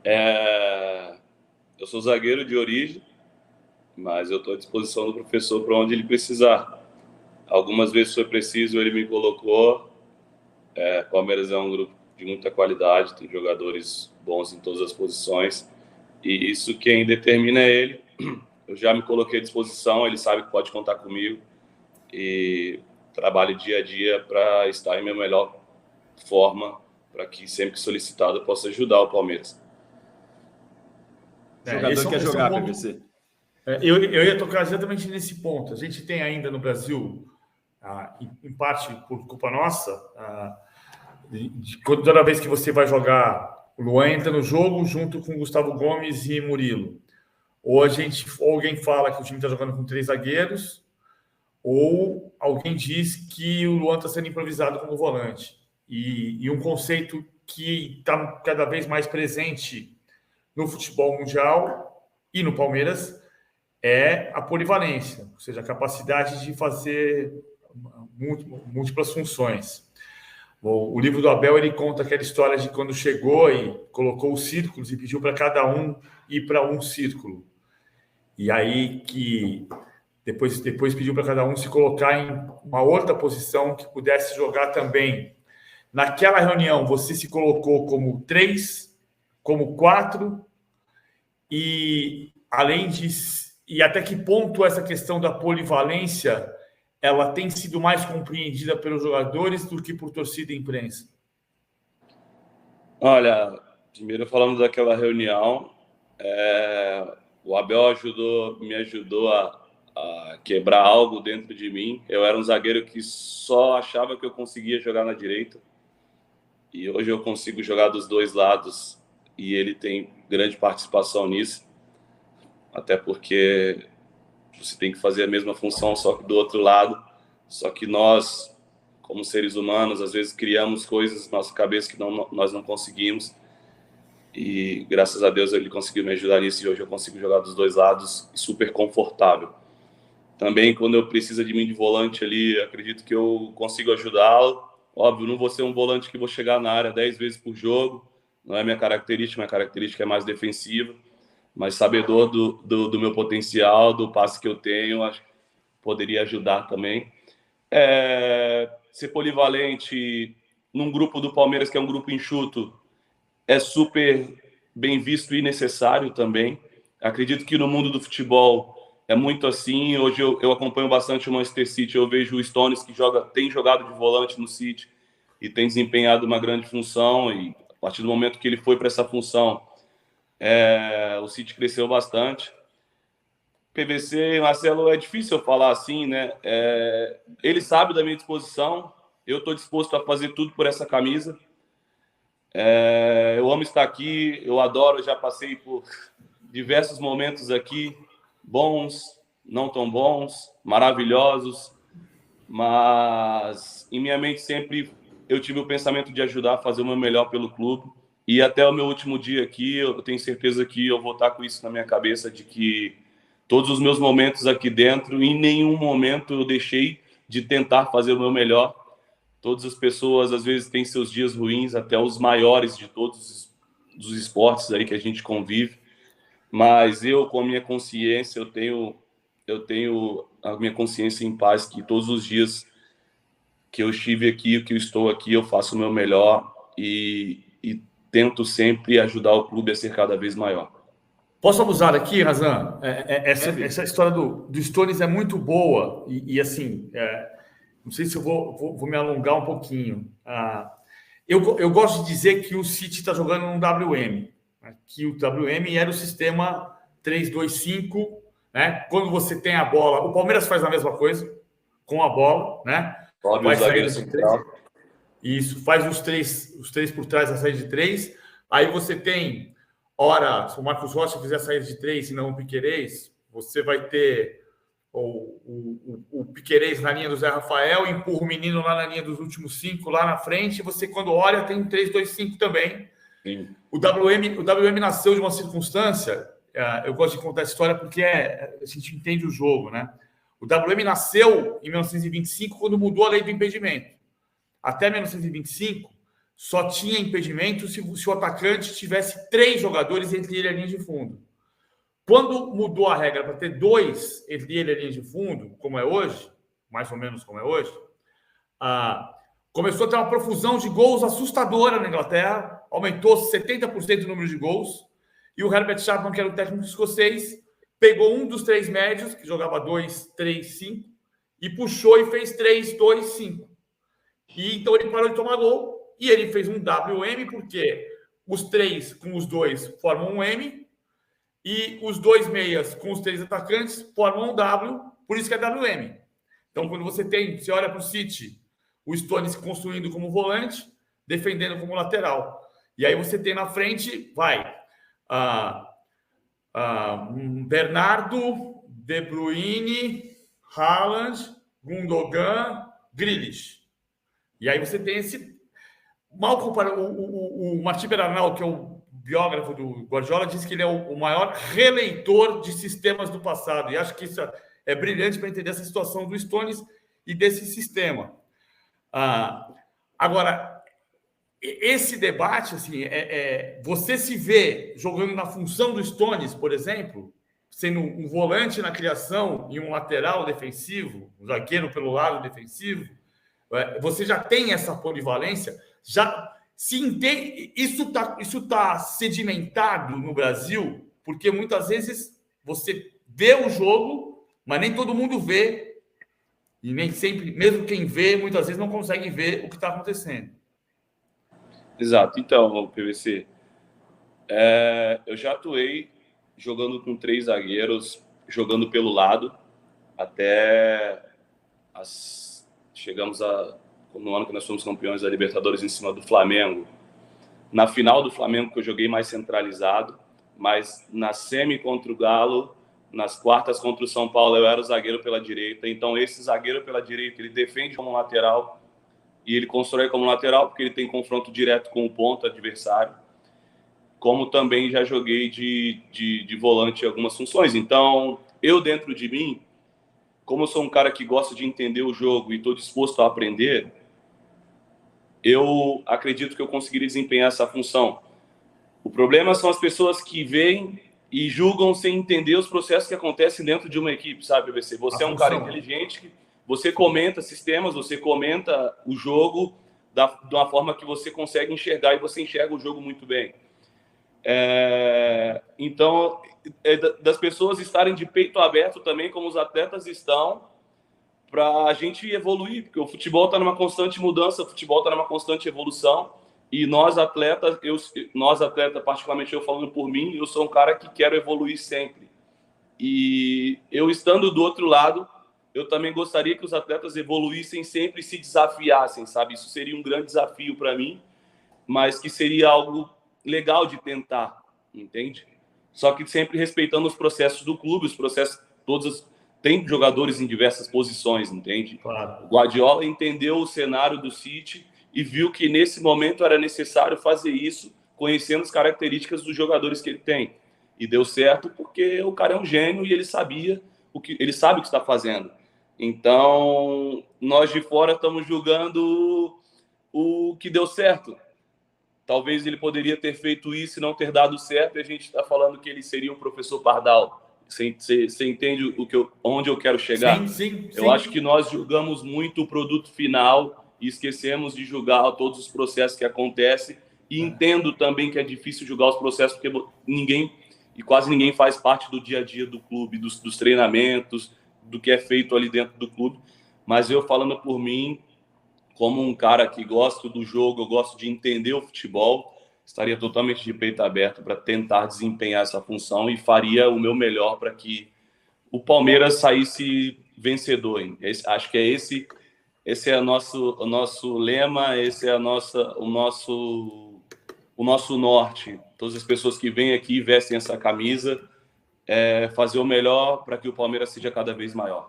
Eu sou zagueiro de origem, mas eu estou à disposição do professor para onde ele precisar. Algumas vezes foi preciso, ele me colocou. Palmeiras é um grupo de muita qualidade, tem jogadores bons em todas as posições, e isso quem determina é ele. Eu já me coloquei à disposição, ele sabe que pode contar comigo e trabalho dia a dia para estar em minha melhor forma, para que sempre que solicitado eu possa ajudar o Palmeiras. O jogador quer jogar, PVC. Eu ia tocar exatamente nesse ponto. A gente tem ainda no Brasil, em parte por culpa nossa, toda vez que você vai jogar, o Luan entra no jogo junto com Gustavo Gomes e Murilo. Ou alguém fala que o time está jogando com 3 zagueiros, ou alguém diz que o Luan está sendo improvisado como volante. E um conceito que está cada vez mais presente no futebol mundial e no Palmeiras é a polivalência, ou seja, a capacidade de fazer múltiplas funções. O livro do Abel, ele conta aquela história de quando chegou e colocou os círculos e pediu para cada um ir para um círculo. E aí que depois pediu para cada um se colocar em uma outra posição que pudesse jogar também. Naquela reunião, você se colocou como 3, como 4, e além de... E até que ponto essa questão da polivalência ela tem sido mais compreendida pelos jogadores do que por torcida e imprensa? Olha, primeiro falando daquela reunião, o Abel me ajudou a quebrar algo dentro de mim. Eu era um zagueiro que só achava que eu conseguia jogar na direita, e hoje eu consigo jogar dos dois lados, e ele tem grande participação nisso, até porque você tem que fazer a mesma função, só que do outro lado. Só que nós, como seres humanos, às vezes criamos coisas na nossa cabeça que nós não conseguimos. E graças a Deus ele conseguiu me ajudar nisso, e hoje eu consigo jogar dos dois lados super confortável. Também quando eu preciso de mim de volante ali, acredito que eu consigo ajudá-lo. Óbvio, não vou ser um volante que vou chegar na área 10 vezes por jogo, não é minha característica é mais defensiva. Mas sabedor do meu potencial, do passe que eu tenho, acho que poderia ajudar também. Ser polivalente num grupo do Palmeiras, que é um grupo enxuto, é super bem visto e necessário também. Acredito que no mundo do futebol é muito assim. Hoje eu acompanho bastante o Manchester City, eu vejo o Stones, que tem jogado de volante no City e tem desempenhado uma grande função, e a partir do momento que ele foi para essa função, o City cresceu bastante. PVC, Marcelo, é difícil eu falar assim, né? Ele sabe da minha disposição, eu estou disposto a fazer tudo por essa camisa. Eu amo estar aqui, eu adoro, já passei por diversos momentos aqui, bons, não tão bons, maravilhosos, mas em minha mente sempre eu tive o pensamento de ajudar a fazer o meu melhor pelo clube. E até o meu último dia aqui, eu tenho certeza que eu vou estar com isso na minha cabeça, de que todos os meus momentos aqui dentro, em nenhum momento eu deixei de tentar fazer o meu melhor. Todas as pessoas, às vezes, têm seus dias ruins, até os maiores de todos os esportes aí que a gente convive. Mas eu, com a minha consciência, eu tenho a minha consciência em paz, que todos os dias que eu estive aqui, que eu estou aqui, eu faço o meu melhor e tento sempre ajudar o clube a ser cada vez maior. Posso abusar aqui, Razan? Essa história do Stones é muito boa e assim, não sei se eu vou me alongar um pouquinho. Eu gosto de dizer que o City está jogando no WM, né? Que o WM era o sistema 3-2-5, né? Quando você tem a bola, o Palmeiras faz a mesma coisa com a bola, né? Óbvio, o zagueiro central. Isso, faz os três por trás da saída de 3. Aí você tem, se o Marcos Rocha fizer a saída de 3 e não o Piquerez, você vai ter o Piquerez na linha do Zé Rafael, empurra o menino lá na linha dos últimos 5, lá na frente, e você, quando olha, tem um 3-2-5 também. Sim. O WM nasceu de uma circunstância, eu gosto de contar essa história porque a gente entende o jogo, né? O WM nasceu em 1925, quando mudou a lei do impedimento. Até 1925, só tinha impedimento se o atacante tivesse 3 jogadores entre ele e a linha de fundo. Quando mudou a regra para ter 2 entre ele e a linha de fundo, como é hoje, mais ou menos como é hoje, começou a ter uma profusão de gols assustadora na Inglaterra, aumentou 70% o número de gols, e o Herbert Chapman, que era o técnico escocês, pegou um dos 3 médios, que jogava 2, 3, 5, e puxou e fez 3, 2, 5. E então ele parou de tomar gol, e ele fez um WM, porque os 3 com os 2 formam um M, e os 2 meias com os 3 atacantes formam um W, por isso que é WM. Então, quando você olha para o City, o Stones construindo como volante, defendendo como lateral. E aí você tem na frente, Bernardo, De Bruyne, Haaland, Gundogan, Grealish. E aí você tem esse... Mal comparado, o Martí Bernal, que é o biógrafo do Guardiola, diz que ele é o maior releitor de sistemas do passado. E acho que isso é brilhante para entender essa situação do Stones e desse sistema. Agora, esse debate, assim, você se vê jogando na função do Stones, por exemplo, sendo um volante na criação e um lateral defensivo, um zagueiro pelo lado defensivo, você já tem essa polivalência, já se entende, isso tá sedimentado no Brasil, porque muitas vezes você vê o jogo, mas nem todo mundo vê, e nem sempre, mesmo quem vê, muitas vezes não consegue ver o que está acontecendo. Exato. Então, PVC, eu já atuei jogando com 3 zagueiros, jogando pelo lado, até chegamos no ano que nós fomos campeões da Libertadores em cima do Flamengo. Na final do Flamengo, que eu joguei mais centralizado, mas na semi contra o Galo, nas quartas contra o São Paulo, eu era o zagueiro pela direita. Então, esse zagueiro pela direita, ele defende como lateral e ele constrói como lateral porque ele tem confronto direto com o ponto adversário. Como também já joguei de volante em algumas funções. Então, eu dentro de mim, como eu sou um cara que gosta de entender o jogo e estou disposto a aprender, eu acredito que eu conseguiria desempenhar essa função. O problema são as pessoas que veem e julgam sem entender os processos que acontecem dentro de uma equipe, sabe, PVC? Você é um cara inteligente, você comenta sistemas, você comenta o jogo de uma forma que você consegue enxergar e você enxerga o jogo muito bem. Então, das pessoas estarem de peito aberto também, como os atletas estão, para a gente evoluir, porque o futebol está numa constante mudança, o futebol está numa constante evolução, e nós atletas, particularmente eu falando por mim, eu sou um cara que quero evoluir sempre. E eu estando do outro lado, eu também gostaria que os atletas evoluíssem sempre e se desafiassem, sabe? Isso seria um grande desafio para mim, mas que seria algo legal de tentar, entende? Só que sempre respeitando os processos do clube, os processos todos. Tem jogadores em diversas posições, entende? Claro. O Guardiola entendeu o cenário do City e viu que nesse momento era necessário fazer isso, conhecendo as características dos jogadores que ele tem. E deu certo porque o cara é um gênio e ele sabe o que está fazendo. Então, nós de fora estamos julgando o que deu certo. Talvez ele poderia ter feito isso e não ter dado certo, e a gente está falando que ele seria um professor Pardal. Você entende onde eu quero chegar? Sim. Eu acho que nós julgamos muito o produto final e esquecemos de julgar todos os processos que acontecem. E entendo também que é difícil julgar os processos, porque quase ninguém faz parte do dia a dia do clube, dos treinamentos, do que é feito ali dentro do clube. Mas eu, falando por mim, como um cara que gosta do jogo, eu gosto de entender o futebol, estaria totalmente de peito aberto para tentar desempenhar essa função e faria o meu melhor para que o Palmeiras saísse vencedor. Acho que esse é o nosso lema, esse é o nosso norte. Todas as pessoas que vêm aqui e vestem essa camisa, fazer o melhor para que o Palmeiras seja cada vez maior.